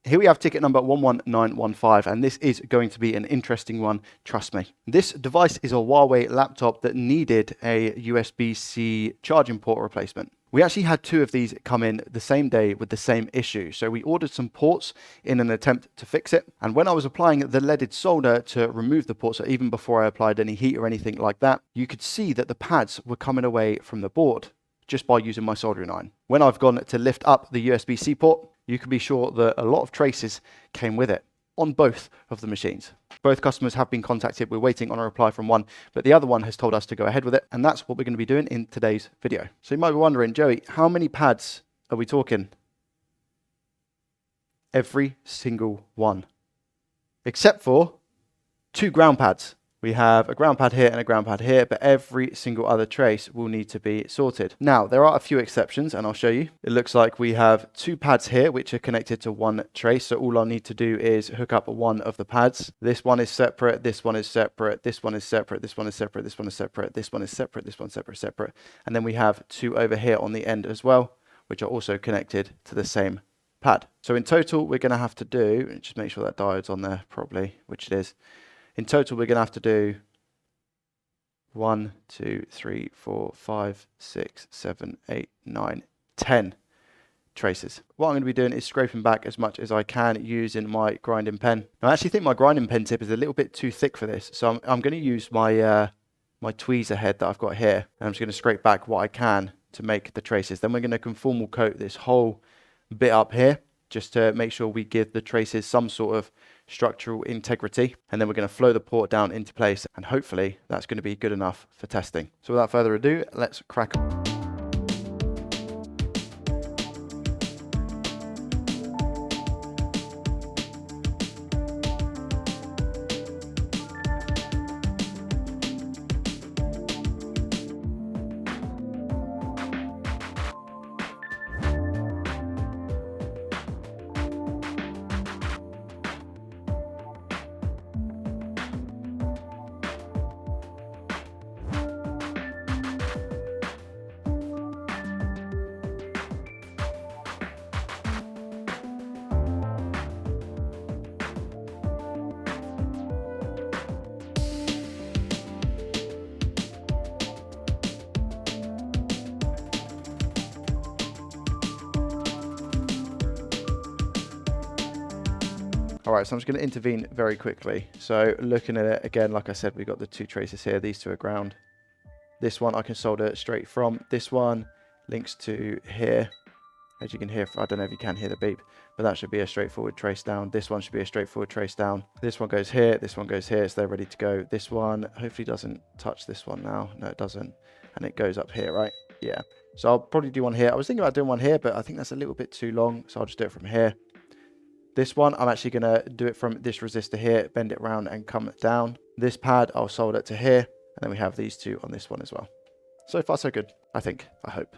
Here we have ticket number 11915, and this is going to be an interesting one, trust me. This device is a Huawei laptop that needed a USB-C charging port replacement. We actually had 2 of these come in the same day with the same issue. So we ordered some ports in an attempt to fix it. And when I was applying the leaded solder to remove the ports, so even before I applied any heat or anything like that, you could see that the pads were coming away from the board just by using my soldering iron. When I've gone to lift up the USB-C port, you can be sure that a lot of traces came with it on both of the machines. Both customers have been contacted. We're waiting on a reply from one, but the other one has told us to go ahead with it. And that's what we're going to be doing in today's video. So you might be wondering, Joey, how many pads are we talking? Every single one, except for 2 ground pads. We have a ground pad here and a ground pad here, but every single other trace will need to be sorted. Now, there are a few exceptions, and I'll show you. It looks like we have 2 pads here, which are connected to one trace. So all I need to do is hook up one of the pads. This one is separate, this one is separate, this one is separate, this one is separate, this one is separate, this one is separate, this one's separate. And then we have 2 over here on the end as well, which are also connected to the same pad. So in total, we're going to have to do, just make sure that diode's on there properly, which it is. In total, we're going to have to do 1, 2, 3, 4, 5, 6, 7, 8, 9, 10 traces. What I'm going to be doing is scraping back as much as I can using my grinding pen. Now, I actually think my grinding pen tip is a little bit too thick for this, so I'm going to use my my tweezer head that I've got here, and I'm just going to scrape back what I can to make the traces. Then we're going to conformal coat this whole bit up here, just to make sure we give the traces some sort of structural integrity. And then we're going to flow the port down into place, and hopefully that's going to be good enough for testing. So without further ado, let's crack on. All right, so I'm just going to intervene very quickly. So looking at it again, like I said, we've got the 2 traces here. These 2 are ground. This one I can solder straight from. This one links to here. As you can hear, I don't know if you can hear the beep, but that should be a straightforward trace down. This one should be a straightforward trace down. This one goes here. This one goes here. So they're ready to go. This one hopefully doesn't touch this one now. No, it doesn't. And it goes up here, right? Yeah. So I'll probably do one here. I was thinking about doing one here, but I think that's a little bit too long. So I'll just do it from here. This one, I'm actually going to do it from this resistor here, bend it around and come down. This pad, I'll solder it to here. And then we have these 2 on this one as well. So far, so good, I think, I hope.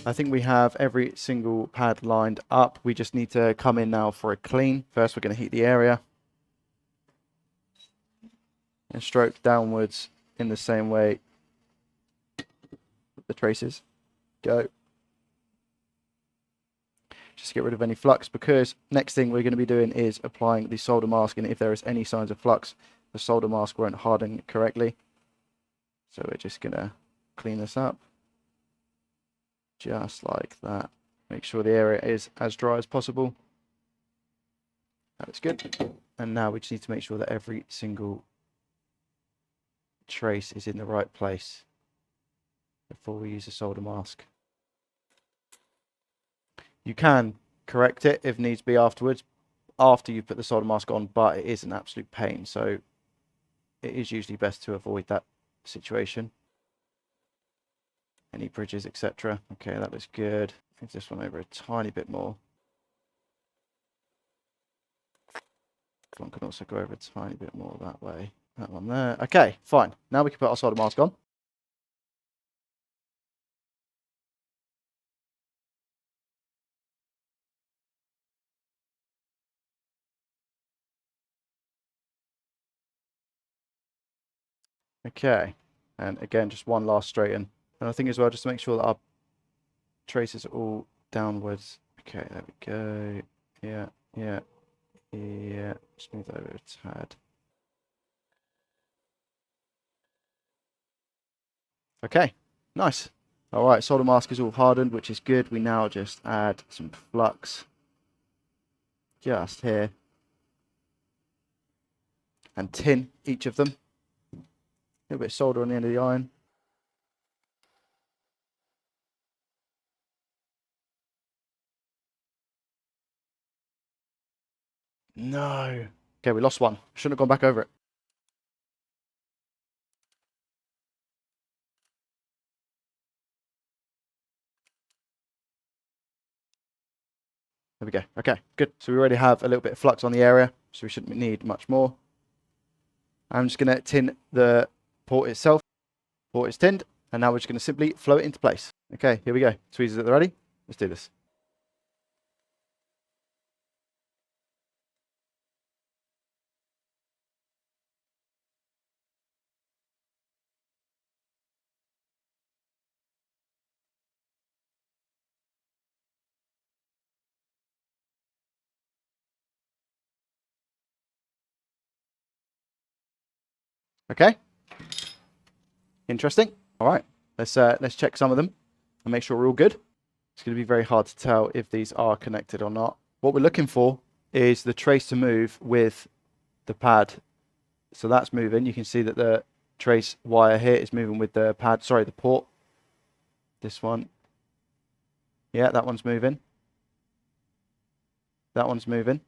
I think we have every single pad lined up. We just need to come in now for a clean. First, we're going to heat the area. And stroke downwards in the same way with the traces. Go. Just get rid of any flux, because next thing we're going to be doing is applying the solder mask, and if there is any signs of flux, the solder mask won't harden correctly. So we're just going to clean this up. Just like that. Make sure the area is as dry as possible. That's good. And now we just need to make sure that every single trace is in the right place before we use the solder mask. You can correct it if needs be afterwards, after you put the solder mask on, but it is an absolute pain, so it is usually best to avoid that situation. Any bridges, etc. Okay, that looks good. I think this one over a tiny bit more. This one can also go over a tiny bit more that way. That one there. Okay, fine. Now we can put our solder mask on. Okay, and again, just one last straighten. And I think as well, just to make sure that our traces are all downwards. Okay, there we go. Yeah, yeah, yeah. Smooth over a tad. Okay, nice. All right, solder mask is all hardened, which is good. We now just add some flux just here and tin each of them. A little bit of solder on the end of the iron. No. Okay, we lost one. Shouldn't have gone back over it. There we go. Okay, good. So we already have a little bit of flux on the area, so we shouldn't need much more. I'm just going to tin the port itself. Port is tinned, and now we're just going to simply flow it into place. Okay, here we go. Tweezers at the ready. Let's do this. Okay. Interesting. All right. Let's check some of them and make sure we're all good. It's going to be very hard to tell if these are connected or not. What we're looking for is the trace to move with the pad. So that's moving. You can see that the trace wire here is moving with the pad. Sorry, the port. This one. Yeah, that one's moving. That one's moving.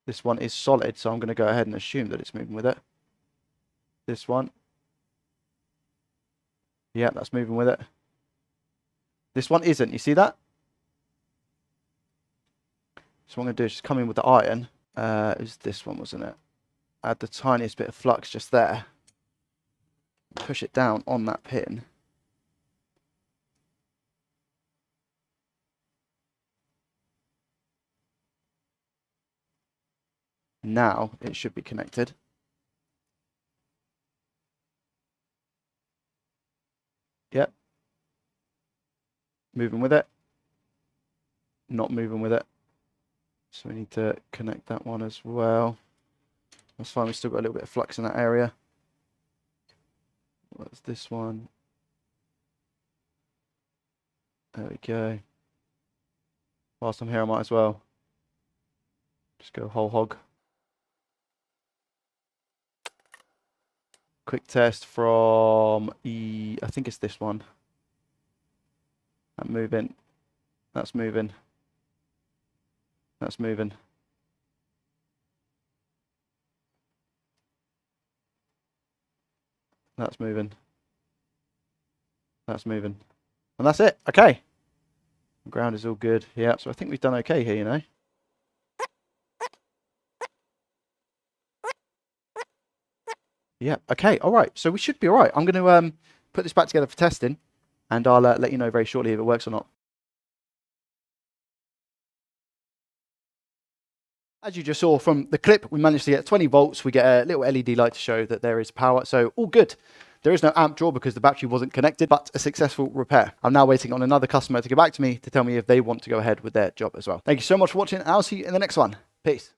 This one is solid, so I'm going to go ahead and assume that it's moving with it. This one. Yeah, that's moving with it. This one isn't. You see that? So what I'm going to do is just come in with the iron. It was this one, wasn't it? Add the tiniest bit of flux just there. Push it down on that pin. Now it should be connected. Yep. Moving with it. Not moving with it. So we need to connect that one as well. That's fine, we've still got a little bit of flux in that area. What's this one? There we go. Whilst I'm here, I might as well just go whole hog. Quick test from I think it's this one. I'm moving. That's moving. That's moving. That's moving. That's moving. And that's it. Okay. The ground is all good. Yeah, so I think we've done okay here, you know. Yeah, okay, all right. So we should be all right. I'm going to put this back together for testing, and I'll let you know very shortly if it works or not. As you just saw from the clip, we managed to get 20 volts. We get a little LED light to show that there is power. So all good. There is no amp draw because the battery wasn't connected, but a successful repair. I'm now waiting on another customer to get back to me to tell me if they want to go ahead with their job as well. Thank you so much for watching, and I'll see you in the next one. Peace.